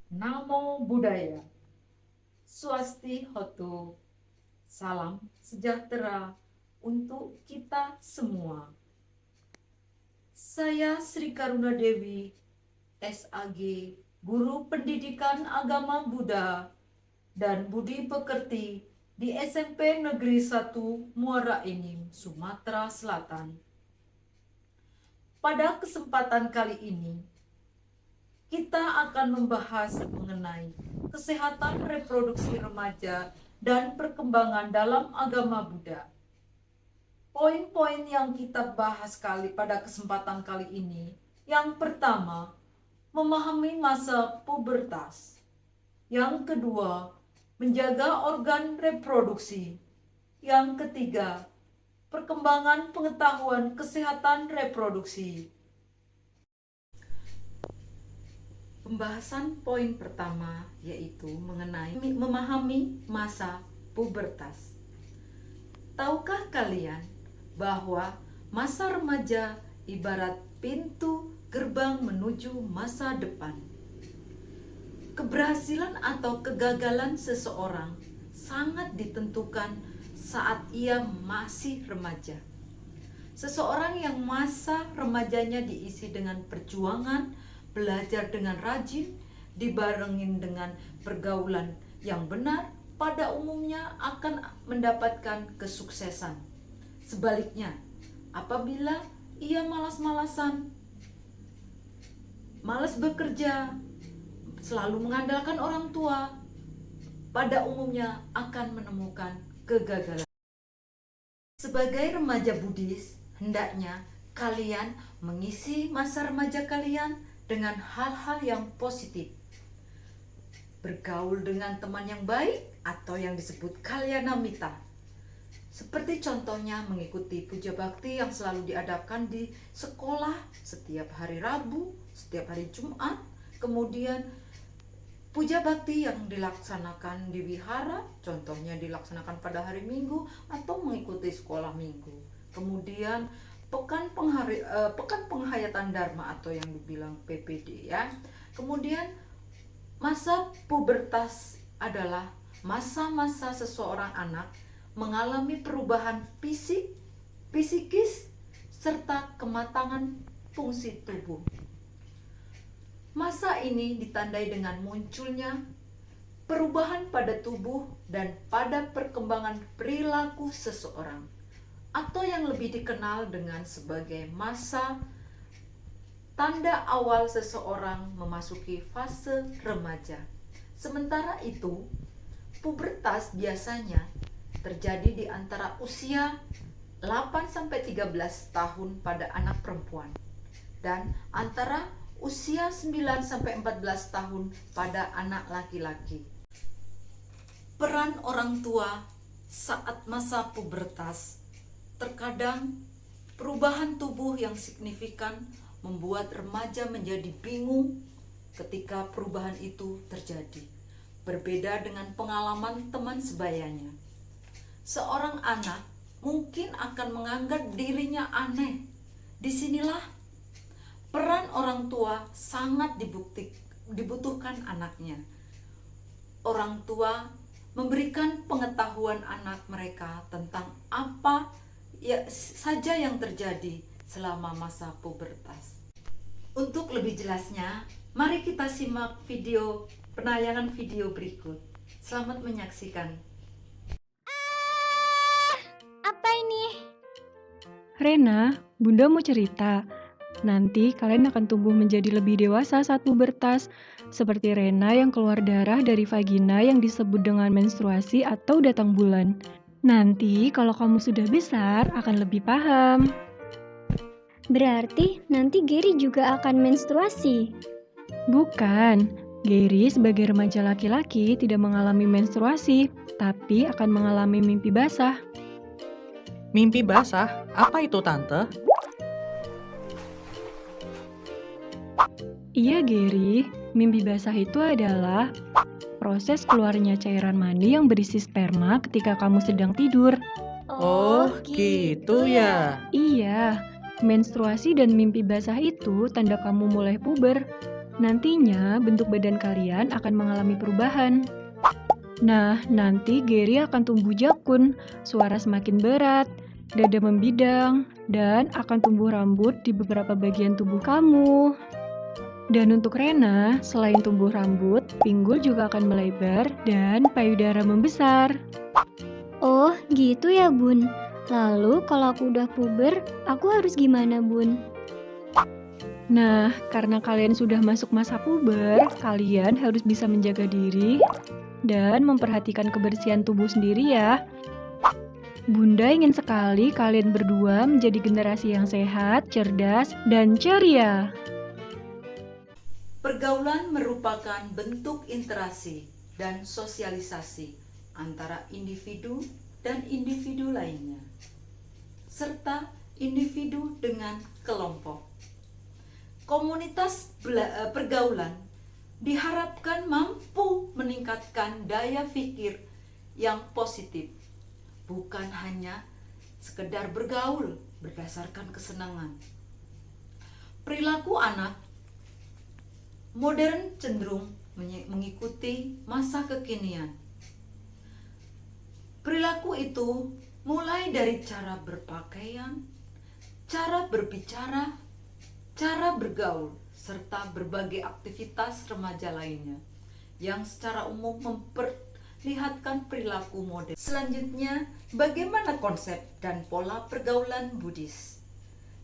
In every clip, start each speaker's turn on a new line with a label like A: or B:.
A: Namo Buddhaya, Swastihoto, salam sejahtera untuk kita semua. Saya Sri Karuna Dewi, SAG, Guru Pendidikan Agama Buddha dan Budi Pekerti di SMP Negeri 1 Muara Enim, Sumatera Selatan. Pada kesempatan kali ini, kita akan membahas mengenai kesehatan reproduksi remaja dan perkembangan dalam agama Buddha. Poin-poin yang kita bahas pada kesempatan kali ini, yang pertama, memahami masa pubertas. Yang kedua, menjaga organ reproduksi. Yang ketiga, perkembangan pengetahuan kesehatan reproduksi. Pembahasan poin pertama yaitu mengenai memahami masa pubertas. Tahukah kalian bahwa masa remaja ibarat pintu gerbang menuju masa depan? Keberhasilan atau kegagalan seseorang sangat ditentukan saat ia masih remaja. Seseorang yang masa remajanya diisi dengan perjuangan, belajar dengan rajin, dibarengin dengan pergaulan yang benar, pada umumnya akan mendapatkan kesuksesan. Sebaliknya, apabila ia malas-malasan, malas bekerja, selalu mengandalkan orang tua, pada umumnya akan menemukan kegagalan. Sebagai remaja Buddhis, hendaknya kalian mengisi masa remaja kalian dengan hal-hal yang positif. Bergaul dengan teman yang baik atau yang disebut kalyanamita. Seperti contohnya mengikuti puja bakti yang selalu diadakan di sekolah setiap hari Rabu, setiap hari Jumat. Kemudian puja bakti yang dilaksanakan di wihara, contohnya dilaksanakan pada hari Minggu atau mengikuti sekolah Minggu. Kemudian pekan penghayatan Dharma atau yang dibilang PPD ya. Kemudian masa pubertas adalah masa-masa seseorang anak mengalami perubahan fisik, psikis, serta kematangan fungsi tubuh. Masa ini ditandai dengan munculnya perubahan pada tubuh dan pada perkembangan perilaku seseorang, atau yang lebih dikenal dengan sebagai masa tanda awal seseorang memasuki fase remaja. Sementara itu, pubertas biasanya terjadi di antara usia 8-13 tahun pada anak perempuan dan antara usia 9-14 tahun pada anak laki-laki. Peran orang tua saat masa pubertas. Terkadang perubahan tubuh yang signifikan membuat remaja menjadi bingung ketika perubahan itu terjadi. Berbeda dengan pengalaman teman sebayanya. Seorang anak mungkin akan menganggap dirinya aneh. Disinilah peran orang tua sangat dibutuhkan anaknya. Orang tua memberikan pengetahuan anak mereka tentang apa saja yang terjadi selama masa pubertas. Untuk lebih jelasnya, mari kita simak penayangan video berikut. Selamat menyaksikan.
B: Apa ini?
C: Rena, Bunda mau cerita. Nanti kalian akan tumbuh menjadi lebih dewasa saat pubertas, seperti Rena yang keluar darah dari vagina yang disebut dengan menstruasi atau datang bulan. Nanti kalau kamu sudah besar akan lebih paham.
B: Berarti nanti Gary juga akan menstruasi.
C: Bukan, Gary sebagai remaja laki-laki tidak mengalami menstruasi, tapi akan mengalami mimpi basah.
D: Mimpi basah? Apa itu, Tante?
C: Iya, Gary. Mimpi basah itu adalah proses keluarnya cairan mani yang berisi sperma ketika kamu sedang tidur.
D: Oh, gitu ya.
C: Iya, menstruasi dan mimpi basah itu tanda kamu mulai puber. Nantinya bentuk badan kalian akan mengalami perubahan. Nah, nanti Gary akan tumbuh jakun, suara semakin berat, dada membidang, dan akan tumbuh rambut di beberapa bagian tubuh kamu. Dan untuk Rena, selain tumbuh rambut, pinggul juga akan melebar dan payudara membesar.
B: Oh, gitu ya, Bun. Lalu kalau aku udah puber, aku harus gimana, Bun?
C: Nah, karena kalian sudah masuk masa puber, kalian harus bisa menjaga diri dan memperhatikan kebersihan tubuh sendiri ya. Bunda ingin sekali kalian berdua menjadi generasi yang sehat, cerdas, dan ceria.
A: Pergaulan merupakan bentuk interaksi dan sosialisasi antara individu dan individu lainnya, serta individu dengan kelompok. Komunitas pergaulan diharapkan mampu meningkatkan daya pikir yang positif, bukan hanya sekedar bergaul berdasarkan kesenangan. Perilaku anak modern cenderung mengikuti masa kekinian. Perilaku itu mulai dari cara berpakaian, cara berbicara, cara bergaul, serta berbagai aktivitas remaja lainnya yang secara umum memperlihatkan perilaku modern. Selanjutnya, bagaimana konsep dan pola pergaulan Buddhis?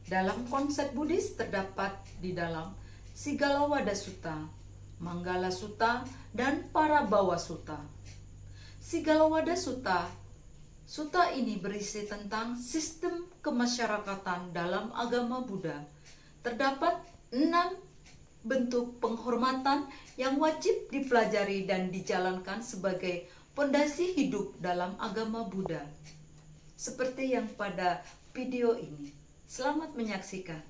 A: Dalam konsep Buddhis terdapat di dalam Sigala Sutta, Manggala Sutta, dan Parabhawa Sutta. Sigala Sutta, sutta ini berisi tentang sistem kemasyarakatan dalam agama Buddha. Terdapat 6 bentuk penghormatan yang wajib dipelajari dan dijalankan sebagai pondasi hidup dalam agama Buddha. Seperti yang pada video ini. Selamat menyaksikan.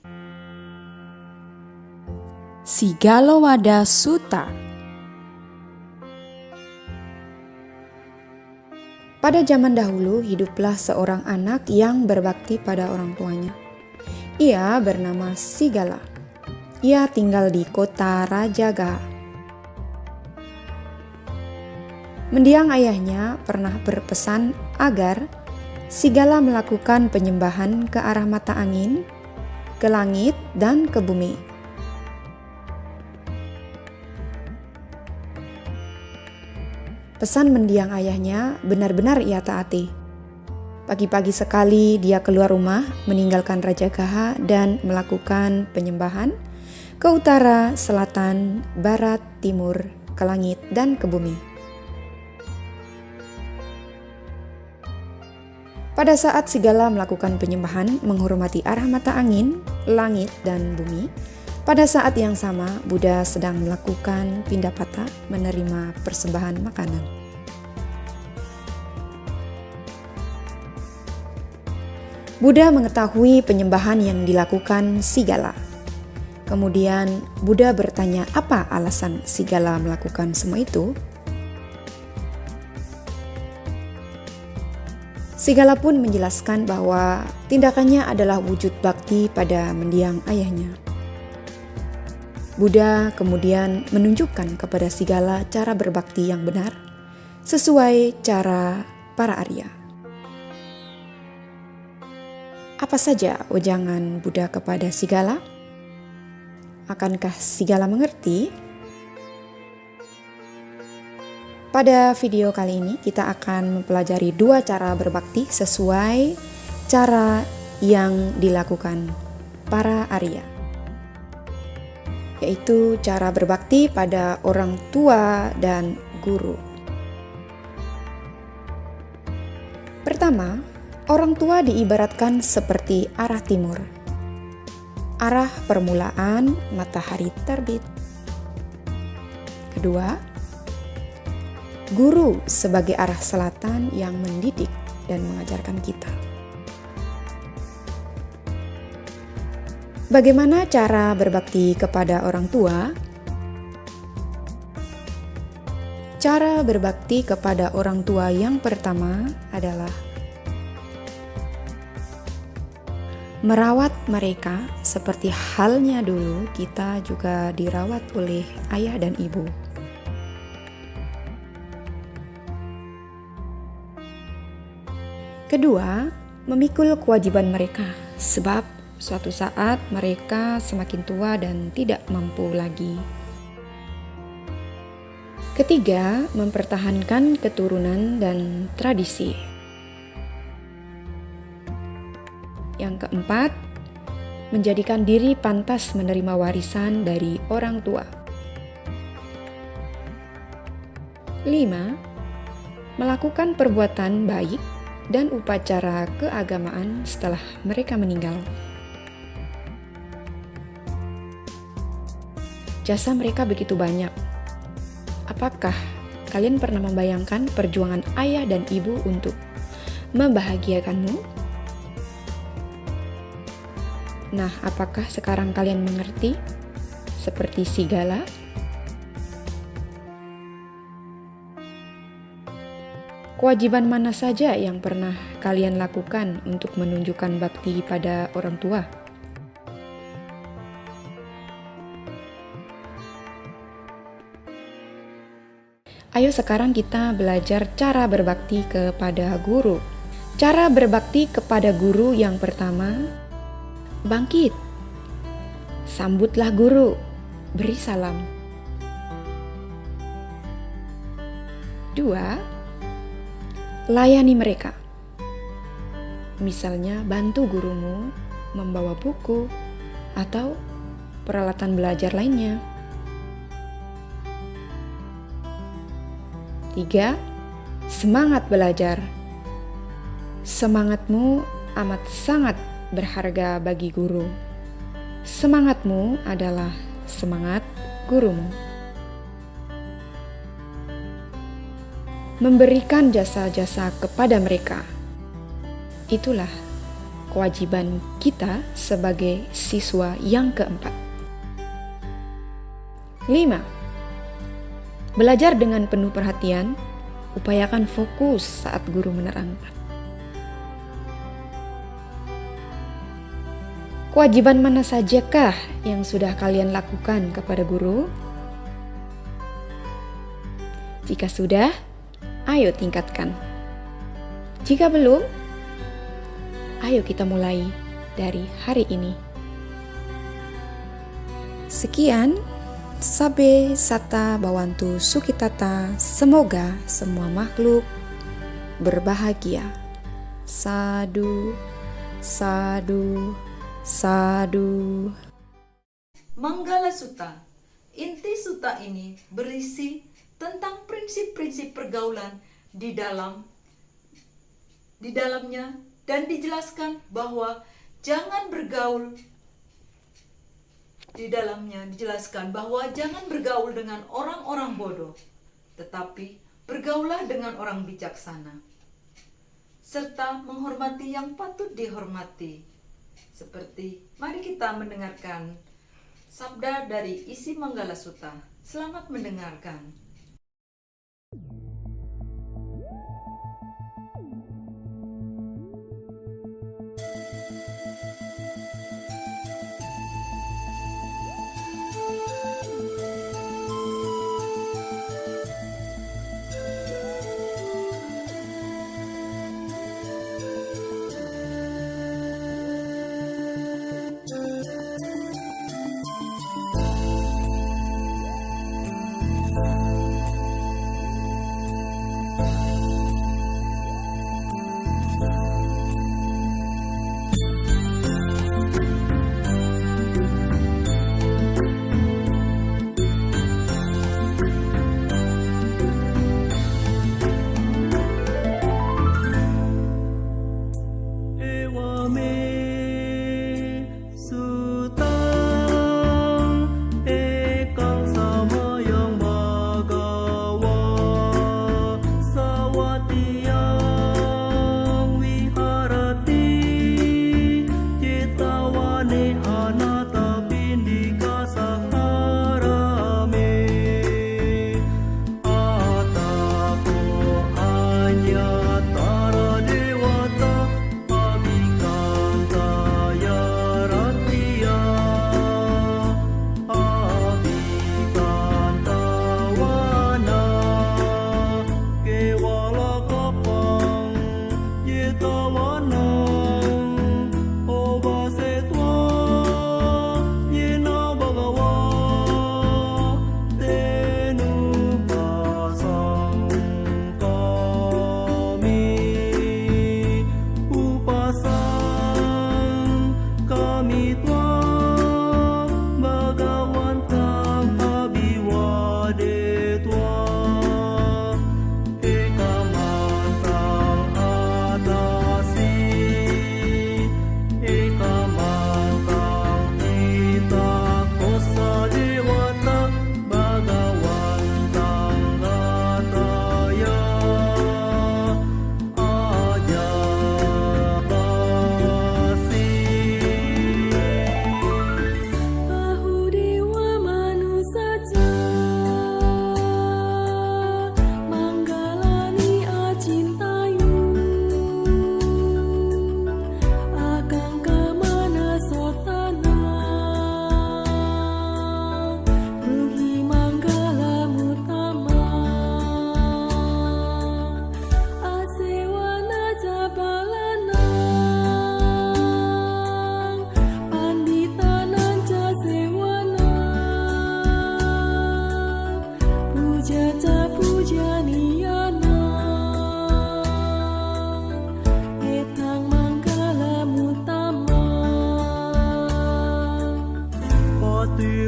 E: Sigala Sutta. Pada zaman dahulu hiduplah seorang anak yang berbakti pada orang tuanya. Ia bernama Sigala. Ia tinggal di kota Rajagaha. Mendiang ayahnya pernah berpesan agar Sigala melakukan penyembahan ke arah mata angin, ke langit, dan ke bumi. Pesan mendiang ayahnya benar-benar ia taati. Pagi-pagi sekali dia keluar rumah, meninggalkan Rajagaha dan melakukan penyembahan ke utara, selatan, barat, timur, ke langit, dan ke bumi. Pada saat Sigala melakukan penyembahan menghormati arah mata angin, langit, dan bumi, pada saat yang sama Buddha sedang melakukan pindapata, menerima persembahan makanan. Buddha mengetahui penyembahan yang dilakukan Sigala. Kemudian Buddha bertanya apa alasan Sigala melakukan semua itu. Sigala pun menjelaskan bahwa tindakannya adalah wujud bakti pada mendiang ayahnya. Buddha kemudian menunjukkan kepada Sigala cara berbakti yang benar sesuai cara para Arya. Apa saja wejangan Buddha kepada Sigala? Akankah Sigala mengerti? Pada video kali ini kita akan mempelajari 2 cara berbakti sesuai cara yang dilakukan para Arya, yaitu cara berbakti pada orang tua dan guru. Pertama, orang tua diibaratkan seperti arah timur, arah permulaan matahari terbit. Kedua, guru sebagai arah selatan yang mendidik dan mengajarkan kita. Bagaimana cara berbakti kepada orang tua? Cara berbakti kepada orang tua yang pertama adalah merawat mereka seperti halnya dulu kita juga dirawat oleh ayah dan ibu. Kedua, memikul kewajiban mereka, sebab suatu saat mereka semakin tua dan tidak mampu lagi. Ketiga, mempertahankan keturunan dan tradisi. Yang keempat, menjadikan diri pantas menerima warisan dari orang tua. 5. Melakukan perbuatan baik dan upacara keagamaan setelah mereka meninggal. Jasa mereka begitu banyak. Apakah kalian pernah membayangkan perjuangan ayah dan ibu untuk membahagiakanmu? Nah, apakah sekarang kalian mengerti seperti si Gala? Kewajiban mana saja yang pernah kalian lakukan untuk menunjukkan bakti pada orang tua? Ayo sekarang kita belajar cara berbakti kepada guru. Cara berbakti kepada guru yang pertama, bangkit. Sambutlah guru, beri salam. 2. Layani mereka. Misalnya bantu gurumu membawa buku atau peralatan belajar lainnya. 3. Semangat belajar. Semangatmu amat sangat berharga bagi guru. Semangatmu adalah semangat gurumu. Memberikan jasa-jasa kepada mereka. Itulah kewajiban kita sebagai siswa yang keempat. 5. Belajar dengan penuh perhatian, upayakan fokus saat guru menerangkan. Kewajiban mana sajakah yang sudah kalian lakukan kepada guru? Jika sudah, ayo tingkatkan. Jika belum, ayo kita mulai dari hari ini. Sekian, Sabe Sata Bawantu Sukitata. Semoga semua makhluk berbahagia. Sadu, sadu, sadu.
A: Manggala Sutta. Inti sutta ini berisi tentang prinsip-prinsip pergaulan di dalamnya dan dijelaskan bahwa jangan bergaul dengan orang-orang bodoh, tetapi bergaulah dengan orang bijaksana serta menghormati yang patut dihormati. Seperti mari kita mendengarkan sabda dari isi Manggala Sutta. Selamat mendengarkan.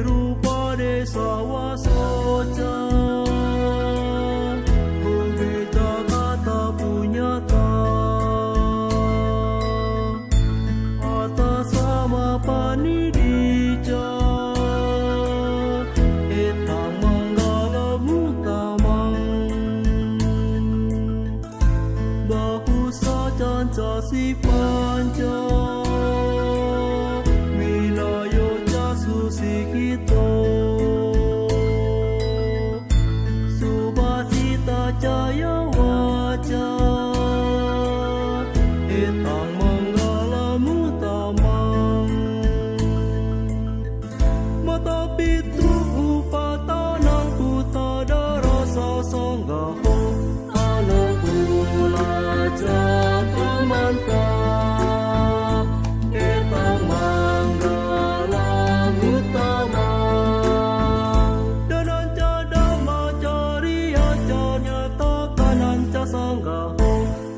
F: rupa desa wasoja, berbeda kata punya atas sama panidija, etang manggala mutamang, bahu sajan casi panja, minayo jasusi kita, subasita jaya wajah, etang manggala mutamang, mata pitu upatanang kutada rasa sanggaho, anak kulaja pemantap, etang manggala mutamang, dan anca dhamma cariya nyatakan anca sanggaho,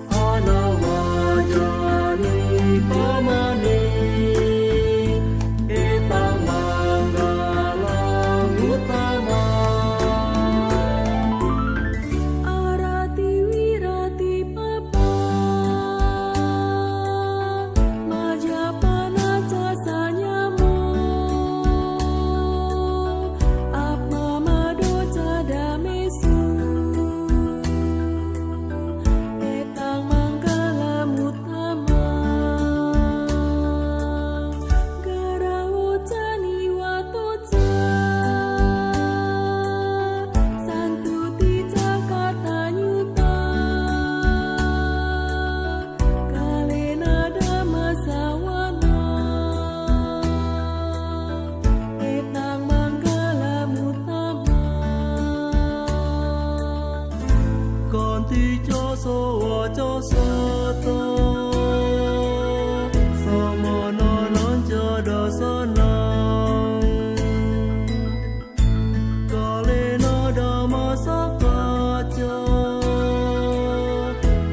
F: anak wajani pamani, etang manggala mutamang. Arati wirati papa, majapana casanya mo, apa mado cadamesu, etang manggala mutamang, garawo cani watoca, santuti Jakarta nyuta, kalena dhamma sawana, etang manggala mutamang, kanti jasa waca sata, samana jada sanang, kalena dhamma sakaca,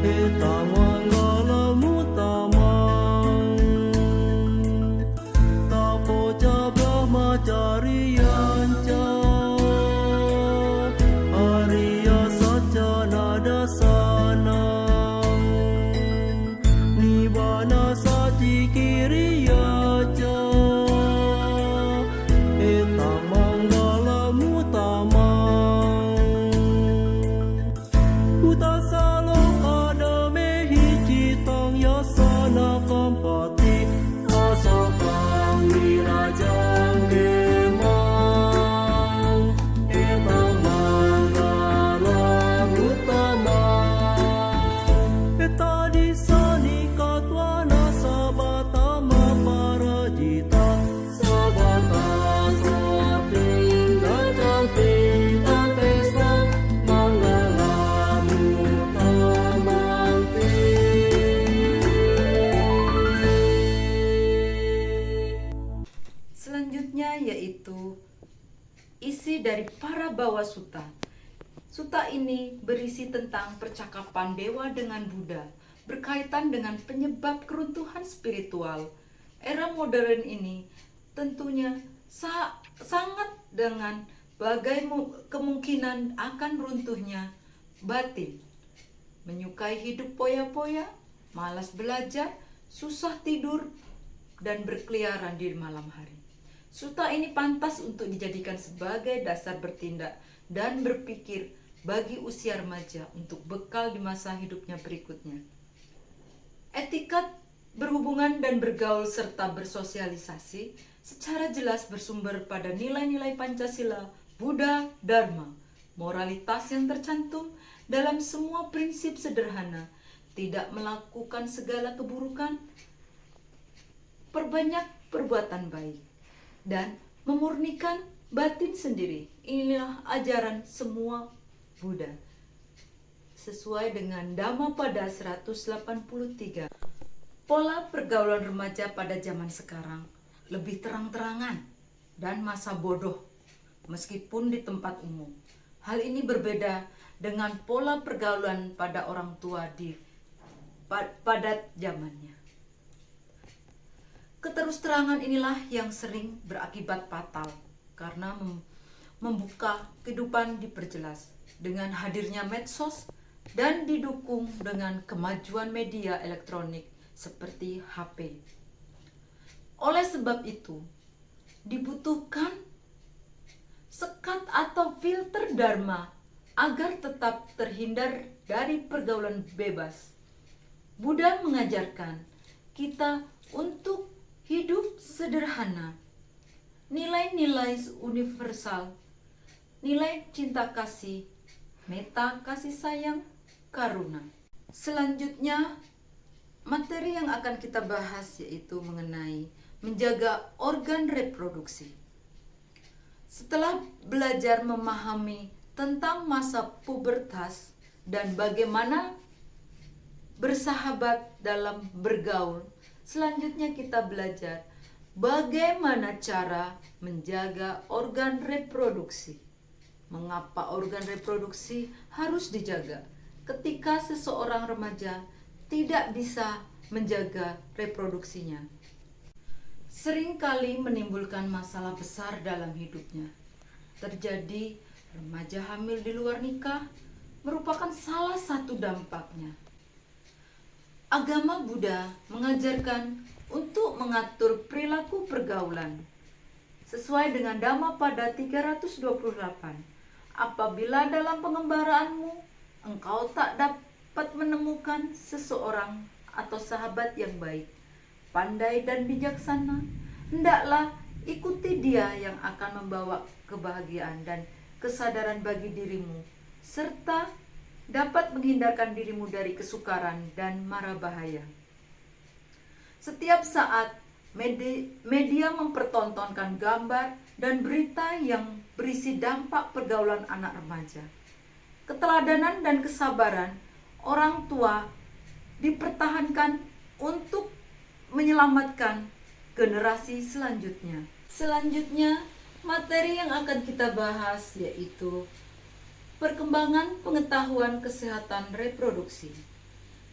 F: etang manggala mutamang, tapo jaga macariyanca, Arya sajana dasanang, nibbana saji kiriyaja, etang manggala mutamang, utasalo kadame hicitang yasana kampati, asokang wirajang gemang, etang manggala mutamang, etadi sani katwana sabatama parajita, sabata saping gajaping pesta, manggala mutamang
A: Selanjutnya yaitu isi dari para bawa suta. Suta ini berisi tentang percakapan dewa dengan Buddha, berkaitan dengan penyebab keruntuhan spiritual. Era modern ini tentunya sangat dengan kemungkinan akan runtuhnya batin. Menyukai hidup poya-poya, malas belajar, susah tidur, dan berkeliaran di malam hari. Suta ini pantas untuk dijadikan sebagai dasar bertindak dan berpikir bagi usia remaja untuk bekal di masa hidupnya berikutnya. Etikat berhubungan dan bergaul serta bersosialisasi secara jelas bersumber pada nilai-nilai Pancasila, Buddha, Dharma, moralitas yang tercantum dalam semua prinsip sederhana, tidak melakukan segala keburukan, perbanyak perbuatan baik, dan memurnikan batin sendiri. Inilah ajaran semua Buddha. Sesuai dengan Dhammapada 183. Pola pergaulan remaja pada zaman sekarang lebih terang-terangan dan masa bodoh meskipun di tempat umum. Hal ini berbeda dengan pola pergaulan pada orang tua pada zamannya. Keterus-terangan inilah yang sering berakibat fatal. karena membuka kehidupan diperjelas dengan hadirnya medsos dan didukung dengan kemajuan media elektronik seperti HP. Oleh sebab itu, dibutuhkan sekat atau filter dharma agar tetap terhindar dari pergaulan bebas. Buddha mengajarkan kita untuk hidup sederhana, nilai-nilai universal, nilai cinta kasih, metta kasih sayang, karuna. Selanjutnya, materi yang akan kita bahas yaitu mengenai menjaga organ reproduksi. Setelah belajar memahami tentang masa pubertas dan bagaimana bersahabat dalam bergaul, selanjutnya kita belajar bagaimana cara menjaga organ reproduksi. Mengapa organ reproduksi harus dijaga ketika seseorang remaja tidak bisa menjaga reproduksinya? Seringkali menimbulkan masalah besar dalam hidupnya. Terjadi remaja hamil di luar nikah merupakan salah satu dampaknya. Agama Buddha mengajarkan untuk mengatur perilaku pergaulan sesuai dengan Dhammapada 328. Apabila dalam pengembaraanmu engkau tak dapat menemukan seseorang atau sahabat yang baik, pandai dan bijaksana, hendaklah ikuti dia yang akan membawa kebahagiaan dan kesadaran bagi dirimu, serta dapat menghindarkan dirimu dari kesukaran dan mara bahaya. Setiap saat media mempertontonkan gambar dan berita yang berisi dampak pergaulan anak remaja. Keteladanan dan kesabaran orang tua dipertahankan untuk menyelamatkan generasi selanjutnya. Selanjutnya, materi yang akan kita bahas yaitu perkembangan pengetahuan kesehatan reproduksi.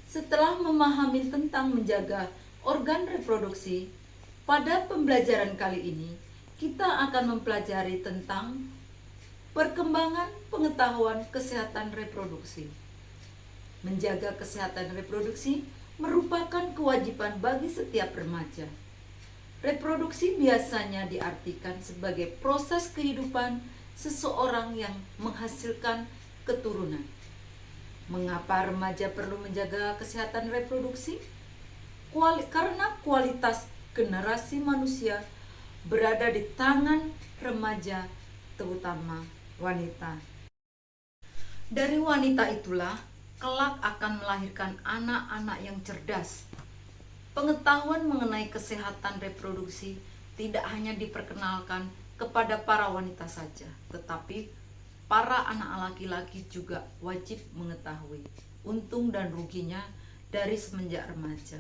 A: Setelah memahami tentang menjaga organ reproduksi, pada pembelajaran kali ini kita akan mempelajari tentang perkembangan pengetahuan kesehatan reproduksi. Menjaga kesehatan reproduksi merupakan kewajiban bagi setiap remaja. Reproduksi biasanya diartikan sebagai proses kehidupan seseorang yang menghasilkan keturunan. Mengapa remaja perlu menjaga kesehatan reproduksi? Karena kualitas generasi manusia berada di tangan remaja, terutama wanita. Dari wanita itulah kelak akan melahirkan anak-anak yang cerdas. Pengetahuan mengenai kesehatan reproduksi tidak hanya diperkenalkan kepada para wanita saja, tetapi para anak laki-laki juga wajib mengetahui untung dan ruginya dari semenjak remaja.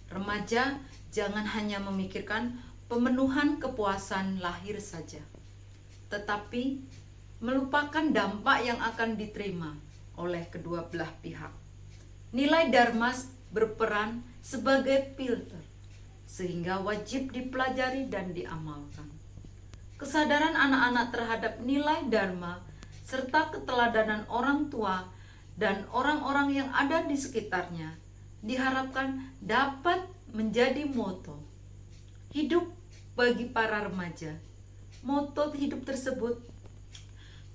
A: Remaja jangan hanya memikirkan pemenuhan kepuasan lahir saja, tetapi melupakan dampak yang akan diterima oleh kedua belah pihak. Nilai dharma berperan sebagai filter, sehingga wajib dipelajari dan diamalkan. Kesadaran anak-anak terhadap nilai dharma serta keteladanan orang tua dan orang-orang yang ada di sekitarnya diharapkan dapat menjadi moto hidup bagi para remaja. Moto hidup tersebut,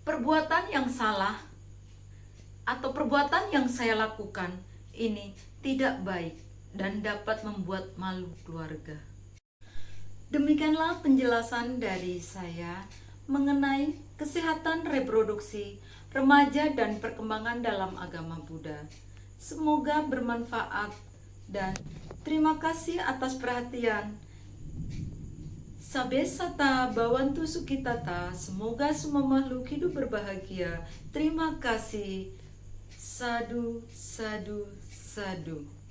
A: perbuatan yang salah atau perbuatan yang saya lakukan ini tidak baik dan dapat membuat malu keluarga. Demikianlah penjelasan dari saya mengenai kesehatan reproduksi remaja dan perkembangan dalam agama Buddha. Semoga bermanfaat dan terima kasih atas perhatian. Sabe sata bawantu sukitata, semoga semua makhluk hidup berbahagia. Terima kasih. Sadu, sadu, sadu.